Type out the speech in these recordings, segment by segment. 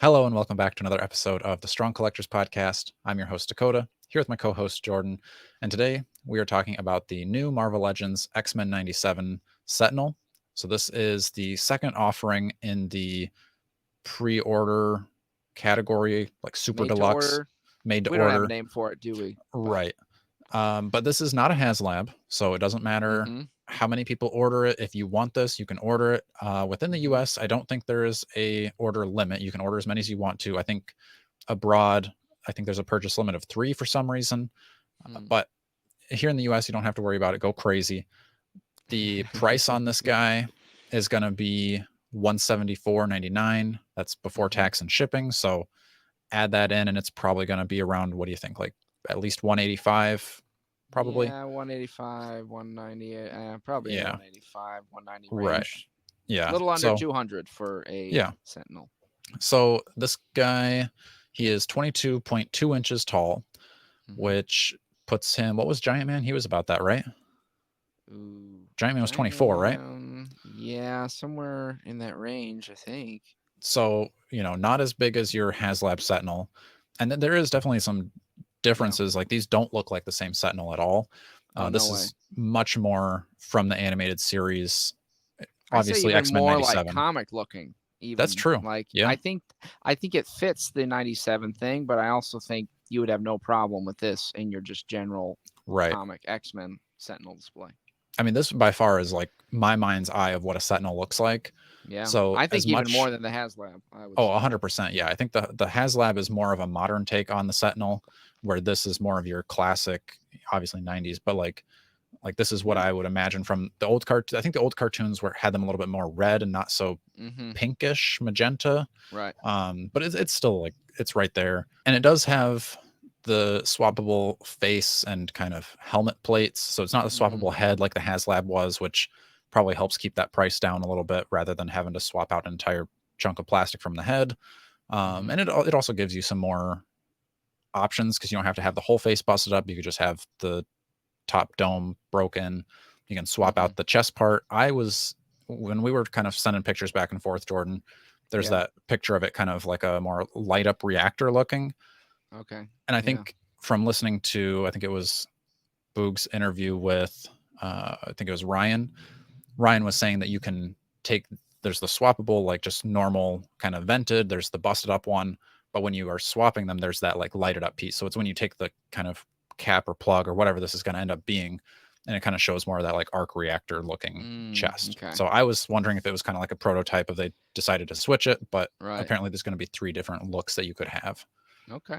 Hello and welcome back to another episode of the Strong Collectors Podcast. I'm your host, Dakota, here with my co host, Jordan. And today we are talking about the new Marvel Legends X-Men 97 Sentinel. So, this is the second offering in the pre order category, like super Made to deluxe, order. made to We don't have a order. name for it, do we? Right. But this is not a HasLab, so it doesn't matter Mm-hmm. how many people order it. If you want this, you can order it. Within the Mm-hmm. US, I don't think there is a order limit. You can order as many as you want to. I think abroad, I think there's a purchase limit of 3 for some reason. But here in the US, you don't have to worry about it. Go crazy. The price on this guy is going to be $174.99. That's before tax and shipping. So add that in, and it's probably going to be around, what do you think, like at least 185 probably? Yeah, 185, 190, probably in the Yeah, 185, 190 right. range. A Yeah. little under So 200 for a yeah. Sentinel. So this guy, he is 22.2 inches tall, Mm-hmm. which puts him, what was Giant Man? He was about that, right? Ooh, Giant Man was Giant 24, right? Man. Yeah, somewhere in that range, I think. So, not as big as your HasLab Sentinel. And then there is definitely some Yeah. differences. Like these don't look like the same Sentinel at all. Oh, no This way. is much more from the animated series. I say Obviously, even X Men more like 97. comic looking. That's Even true. like Yeah. I think it fits the 97 thing, but I also think you would have no problem with this in your just general Right. comic X-Men Sentinel display. I mean, this by far is like my mind's eye of what a Sentinel looks like. Yeah, So, I as think even more much, than the HasLab, I would oh, say. 100%. Yeah. I think the HasLab is more of a modern take on the Sentinel, where this is more of your classic, obviously 90s, but like this is what Yeah. I would imagine from the old I think the old cartoons had them a little bit more red and not so Mm-hmm. pinkish magenta. Right. But it's still like it's right there, and it does have the swappable face and kind of helmet plates. So it's not a Mm-hmm. swappable head like the HasLab was, which probably helps keep that price down a little bit rather than having to swap out an entire chunk of plastic from the head. Mm-hmm. And it also gives you some more options because you don't have to have the whole face busted up. You could just have the top dome broken. You can swap Mm-hmm. out the chest part. When we were kind of sending pictures back and forth, Jordan, there's Yeah. that picture of it kind of like a more light up reactor looking. Okay. And I Yeah. think from listening to, I think it was Boog's interview with, I think it was Ryan. Ryan was saying that you can take, there's the swappable, like just normal kind of vented, there's the busted up one. But when you are swapping them, there's that like lighted up piece. So it's when you take the kind of cap or plug or whatever this is going to end up being, and it kind of shows more of that like arc reactor looking chest. Okay. So I was wondering if it was kind of like a prototype if they decided to switch it, but Right. apparently there's going to be 3 different looks that you could have. Okay.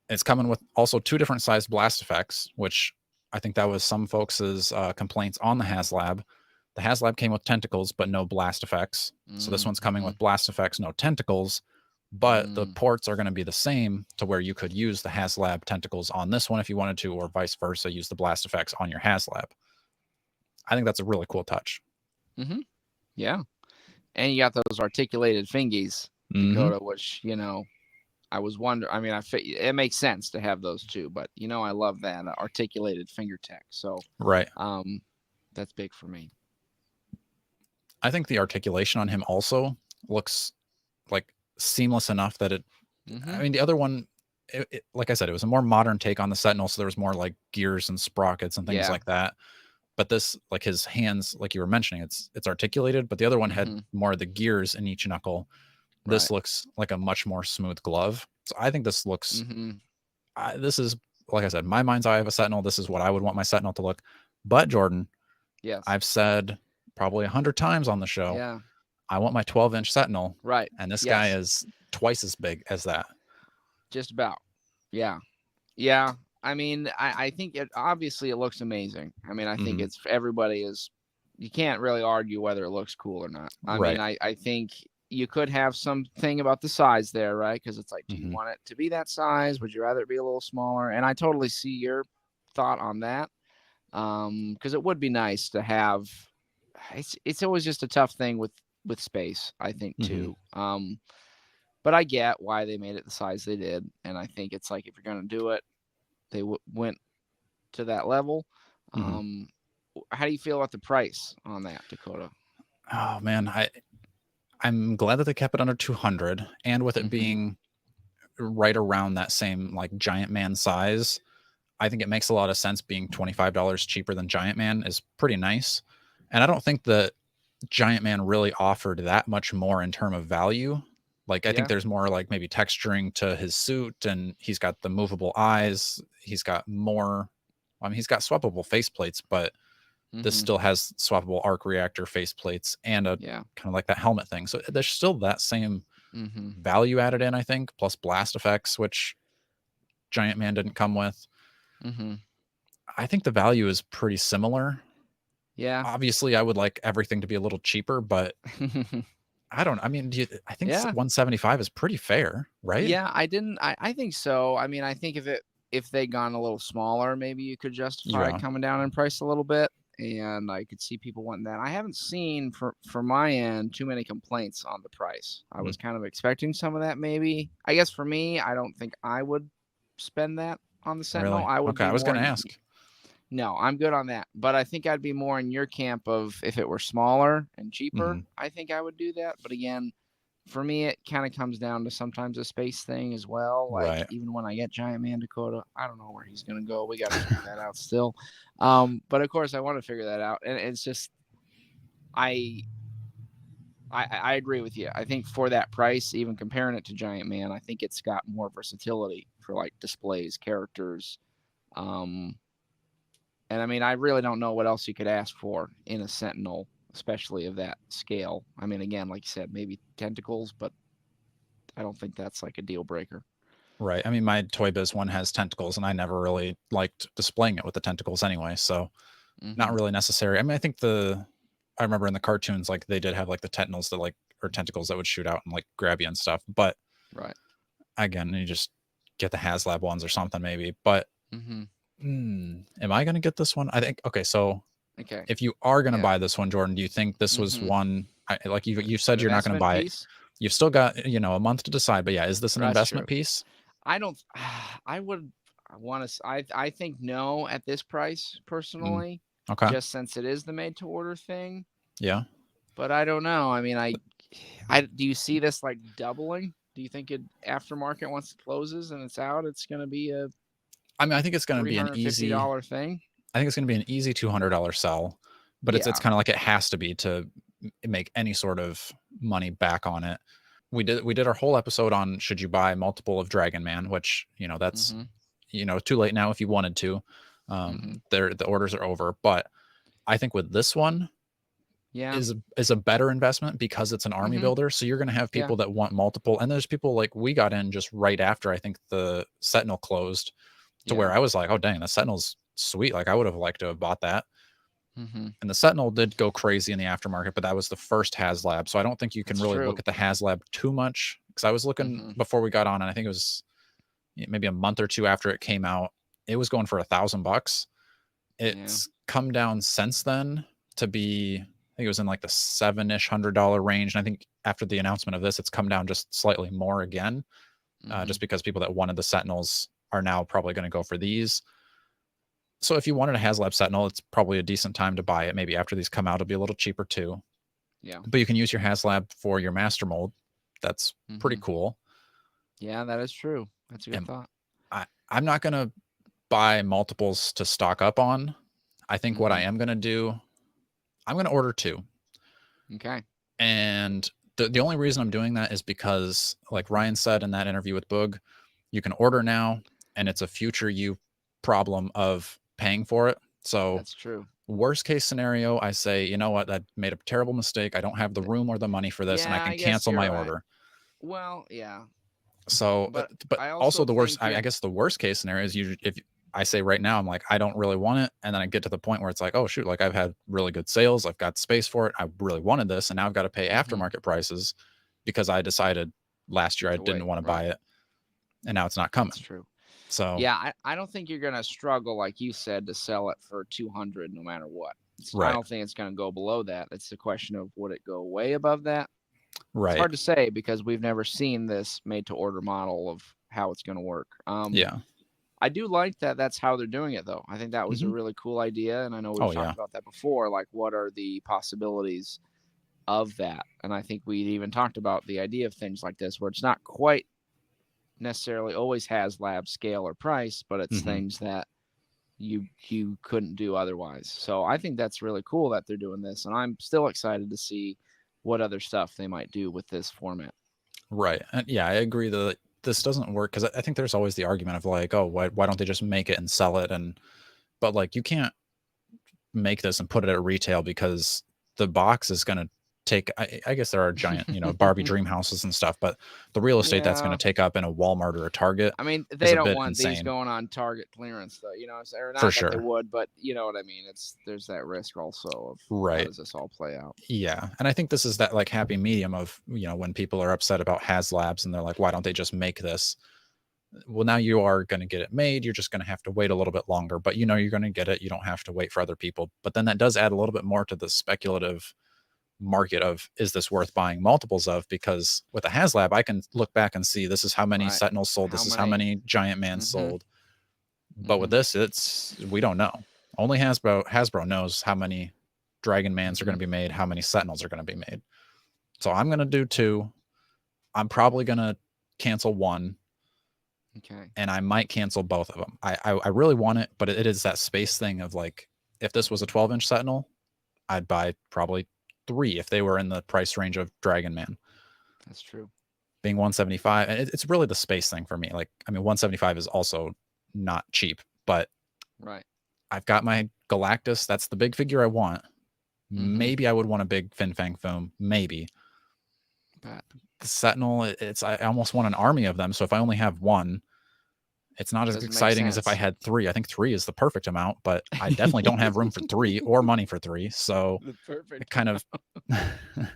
It's coming with also 2 different sized blast effects, which I think that was some folks' complaints on the HasLab. The HasLab came with tentacles, but no blast effects. So this one's coming Mm-hmm. with blast effects, no tentacles, but the Mm. ports are going to be the same to where you could use the HasLab tentacles on this one if you wanted to, or vice versa, use the blast effects on your HasLab. I think that's a really cool touch. Mm-hmm. Yeah. And you got those articulated fingies, Mm-hmm. Dakota, which I was wondering. I mean, it makes sense to have those too, but I love that articulated finger tech. So, Right. um, that's big for me. I think the articulation on him also looks like seamless enough that Mm-hmm. I mean, the other one, like I said, it was a more modern take on the Sentinel, so there was more like gears and sprockets and things Yeah. like that. But this, like his hands, like you were mentioning, it's articulated, but the other one had Mm-hmm. more of the gears in each knuckle. This Right. looks like a much more smooth glove. So I think Mm-hmm. this is, like I said, my mind's eye of a Sentinel. This is what I would want my Sentinel to look. But Jordan, Yes. I've said probably 100 times on the show, Yeah. I want my 12-inch Sentinel, Right. and this guy Yes. is twice as big as that. Just about. Yeah. Yeah. I mean, I think obviously it looks amazing. I mean, I think Mm-hmm. it's everybody is. You can't really argue whether it looks cool or not. I mean, Right. I think you could have something about the size there, right? Because it's like, do you Mm-hmm. want it to be that size? Would you rather it be a little smaller? And I totally see your thought on that. Because it would be nice to have. It's always just a tough thing with space, I think Mm-hmm. too. But I get why they made it the size they did, and I think it's like if you're gonna do it, they went to that level. Mm-hmm. How do you feel about the price on that, Dakota? Oh man, I'm glad that they kept it under 200, and with it Mm-hmm. being right around that same like Giant Man size, I think it makes a lot of sense. Being $25 cheaper than Giant Man is pretty nice, and I don't think that Giant Man really offered that much more in term of value. Like I think Yeah. there's more like maybe texturing to his suit, and he's got the movable eyes. He's got more. I mean, he's got swappable faceplates, but this Mm-hmm. still has swappable arc reactor faceplates and a Yeah. kind of like that helmet thing. So there's still that same Mm-hmm. value added in, I think, plus blast effects, which Giant Man didn't come with. Mm-hmm. I think the value is pretty similar. Yeah. Obviously, I would like everything to be a little cheaper, but I don't. I mean, I think Yeah. 175 is pretty fair, right? Yeah, I think so. I mean, I think if they gone a little smaller, maybe you could justify Yeah. coming down in price a little bit, and I could see people wanting that. I haven't seen for my end too many complaints on the price. I Mm. was kind of expecting some of that maybe. I guess for me, I don't think I would spend that on the Sentinel. Really? I would Okay, be I was more gonna in, ask. no, I'm good on that. But I think I'd be more in your camp of if it were smaller and cheaper, Hmm. I think I would do that. But again, for me, it kind of comes down to sometimes a space thing as well. Like Right. even when I get Giant Man Dakota, I don't know where he's gonna go. We got to figure that out still. But of course, I want to figure that out, and it's just I, I agree with you. I think for that price, even comparing it to Giant Man, I think it's got more versatility for like displays, characters. Um, and I mean, I really don't know what else you could ask for in a Sentinel, especially of that scale. I mean, again, like you said, maybe tentacles, but I don't think that's like a deal breaker. Right. I mean, my Toy Biz one has tentacles, and I never really liked displaying it with the tentacles anyway. So not Mm-hmm. really necessary. I mean, I remember in the cartoons, like they did have like the tentacles that like or tentacles that would shoot out and like grab you and stuff. But Right. again, you just get the HasLab ones or something maybe. But Mm-hmm. am I gonna get this one? I think okay. So Okay. if you are gonna Yeah. buy this one, Jordan, do you think this was Mm-hmm. one like you An said you're not gonna investment buy it? piece. You've still got a month to decide. But yeah, is this an That's investment true. piece? I don't. I would want to. I think no at this price Mm, personally, okay. just since it is the made to order thing. Yeah. But I don't know. I mean, I do you see this like doubling? Do you think it aftermarket once it closes and it's out, it's going to be a I mean, I think it's gonna three be an hundred fifty easy dollar thing? I think it's going to be an easy $200 sell, but it's Yeah. kind of like it has to be to make any sort of money back on it. We did our whole episode on should you buy multiple of Dragon Man, which that's Mm-hmm. too late now if you wanted to. Mm-hmm. The orders are over, but I think with this one Yeah. is a better investment because it's an army Mm-hmm. builder. So you're going to have Yeah. people that want multiple, and there's people like we got in just right after I think the Sentinel closed, to Yeah. where I was like, oh dang, the Sentinel's sweet. Like I would have liked to have bought that. Mm-hmm. And the Sentinel did go crazy in the aftermarket, but that was the first HasLab. So I don't think you can That's really look true. at the HasLab too much. Because I was looking Mm-hmm. before we got on, and I think it was maybe a month or two after it came out. It was going for $1,000. Yeah. It's come down since then to be, I think it was in like the $7-ish $100 range. And I think after the announcement of this, it's come down just slightly more again, Mm-hmm. just because people that wanted the Sentinels are now probably going to go for these. So if you wanted a HasLab Sentinel, it's probably a decent time to buy it. Maybe after these come out, it'll be a little cheaper too. Yeah. But you can use your HasLab for your master mold. That's pretty Mm-hmm. cool. Yeah, that is true. That's a good And thought. I'm not going to buy multiples to stock up on. I think what I Mm-hmm. am going to do, I'm going to order two. Okay. And the only reason I'm doing that is because, like Ryan said in that interview with Boog, you can order now and it's a future you problem of paying for it. So, That's true. worst case scenario, I say, you know what, I made a terrible mistake. I don't have the room or the money for this, and I Yeah, can I guess cancel you're my right. order. Well, yeah, So, but but I also also the worst, think you're I guess the worst case scenario is if I say right now, I'm like, I don't really want it. And then I get to the point where it's like, oh, shoot, like I've had really good sales. I've got space for it. I really wanted this. And now I've got to pay mm-hmm. aftermarket prices because I decided last year I to didn't wait. want to buy Right. it. And now it's not That's coming. true. So, Yeah, I don't think you're gonna struggle like you said to sell it for 200 no matter what. I right, don't think it's gonna go below that. It's a question of would it go way above that? It's right. hard to say because we've never seen this made to order model of how it's gonna work. Yeah. I do like that that's how they're doing it though. I think that was a Hmm. really cool idea, and I know we've Oh, talked yeah. about that before. Like, what are the possibilities of that. And I think we even talked about the idea of things like this, where it's not quite necessarily always has lab scale or price, but it's Hmm. things that you couldn't do otherwise. So I think that's really cool that they're doing this, and I'm still excited to see what other stuff they might do with this format. Right. And yeah, I agree that this doesn't work because I think there's always the argument of like, oh, why don't they just make it and sell it? And but like you can't make this and put it at retail because the box is going to take. I guess there are giant, Barbie dream houses and stuff, but the real estate that's going Yeah. to take up in a Walmart or a Target I mean, is they a don't bit want these insane going on Target clearance, though. Or for not that they sure. would, but you know what I mean. There's that risk also of how Right. does this all play out. Yeah. And I think this is that like happy medium of, when people are upset about HasLabs and they're like, why don't they just make this? Well, now you are going to get it made. You're just going to have to wait a little bit longer, but you're going to get it. You don't have to wait for other people. But then that does add a little bit more to the speculative market of, is this worth buying multiples of? Because with a HasLab, I can look back and see this is how many Right. Sentinels sold. How This is how many? many Giant Man Mm-hmm. sold. But with Mm-hmm. this, we don't know. Only Hasbro knows how many Dragon Mans are Mm-hmm. going to be made, how many Sentinels are going to be made. So I'm going to do 2. I'm probably going to cancel 1. Okay. And I might cancel both of them. I really want it, but it is that space thing of like, if this was a 12-inch Sentinel, I'd buy probably 3 if they were in the price range of Dragon Man. That's true. Being 175, and it's really the space thing for me. Like, I mean, 175 is also not cheap, but Right. I've got my Galactus. That's the big figure I want. Mm-hmm. Maybe I would want a big Fin Fang Foom. Maybe But the Sentinel. I almost want an army of them. So if I only have 1, it's not as doesn't make exciting as if I sense. had 3. I think 3 is the perfect amount, but I definitely don't have room for 3 or money for 3. So The it perfect. kind of, I love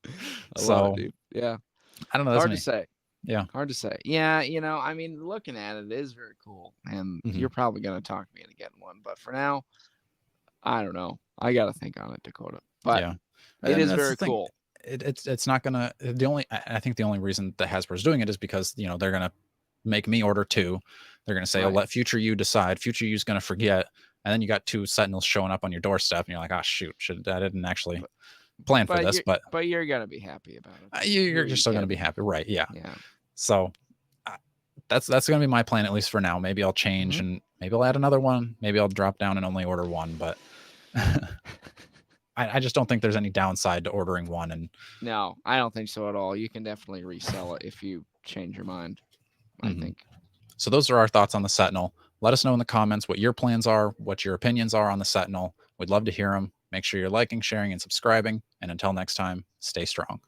it, so dude. Yeah. I don't know. That's Hard to me. say. Yeah. Hard to say. Yeah, I mean, looking at it is very cool, and Hmm. you're probably gonna talk me into getting one. But for now, I don't know. I got to think on it, Dakota. But Yeah. it And is that's the very thing. cool. It's not gonna. I think the only reason that Hasbro's doing it is because they're gonna make me order 2. They're gonna say, "Oh, Right. let future you decide." Future you's gonna forget, and then you got 2 Sentinels showing up on your doorstep, and you're like, "Oh shoot, I didn't actually But plan for but this." you're But but you're gonna be happy about it though. you're You're just still gonna be kidding. happy, right? Yeah. Yeah. So uh, that's gonna be my plan at least for now. Maybe I'll change Hmm. and maybe I'll add another one. Maybe I'll drop down and only order 1. But I just don't think there's any downside to ordering 1. And No, I don't think so at all. You can definitely resell it if you change your mind, I mhm. think. So those are our thoughts on the Sentinel. Let us know in the comments what your plans are, what your opinions are on the Sentinel. We'd love to hear them. Make sure you're liking, sharing, and subscribing. And until next time, stay strong.